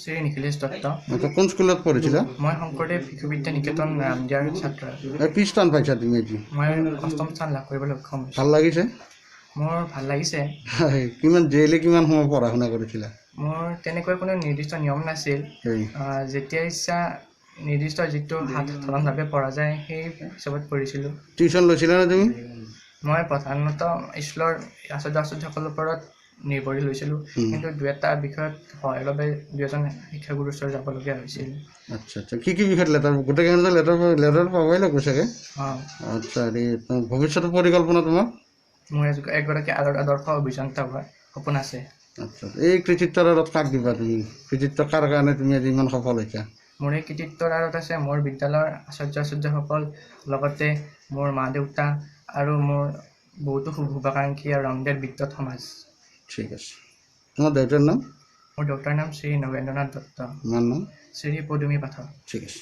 শ্ৰী নিখিলেশ দত্ত। আচ্ছা, কোন স্কুলত পঢ়িছিলা? মই শংকৰদেৱ শিশু বিদ্যা নিকেতন ৰামদিয়াৰ ছাত্ৰ। কি স্থান পাইছা তুমি আজি? মই 8ম স্থান লাভ কৰিবলৈ সক্ষম হৈছোঁ। ভাল লাগিছে? মোৰ ভাল লাগিছে। কিমান ডেইলি কিমান সময় পঢ়া শুনা কৰিছিলা? মোৰ তেনেকৈ কোনো নিৰ্দিষ্ট নিয়ম নাছিল। যেতিয়া ইচ্ছা নিৰ্দিষ্ট যিটো সাধাৰণভাৱে পঢ়া যায় সেই হিচাপত পঢ়িছিলোঁ। টিউশ্যন লৈছিলা নে তুমি? মই প্ৰধানতঃ স্কুলৰ আচাৰ্যসকলৰ ওপৰত নিৰ্ভৰি লৈছিলোঁ, কিন্তু দুই এটা বিষয়ত সহায়ৰ বাবে 2 এজন শিক্ষাগুৰুৰ ওচৰত যাবলগীয়া হৈছিল। আচ্ছা আচ্ছা, কি বিষয়ত লেটাৰ? গোটেইকেইটা লেটাৰ পাবই লাগিব চাগে? আচ্ছা, ভৱিষ্যতৰ পৰিকল্পনা তোমাৰ? মোৰ এগৰাকী আদৰ্শ অভিযন্তা হোৱাৰ সপোন আছে। আচ্ছা, এই কৃতিত্বৰ আঁৰত কাক দিবা তুমি? কৃতিত্ব কাৰ কাৰণে তুমি আজি ইমান সফল হৈছা? মোৰ এই কৃতিত্বৰ আঁৰত আছে মোৰ বিদ্যালয়ৰ আচাৰ্যসকল, লগতে মোৰ মা দেউতা আৰু মোৰ বহুতো শুভাকাংক্ষী আৰু ৰামদিয়াৰ বিদ্যুৎ সমাজ। ঠিক আছে। তোমাৰ দেউতাৰ নাম? মোৰ দেউতাৰ নাম শ্ৰী নগেন্দ্ৰনাথ দত্ত। মাৰ নাম? শ্ৰী পদুমী পাঠক। ঠিক আছে।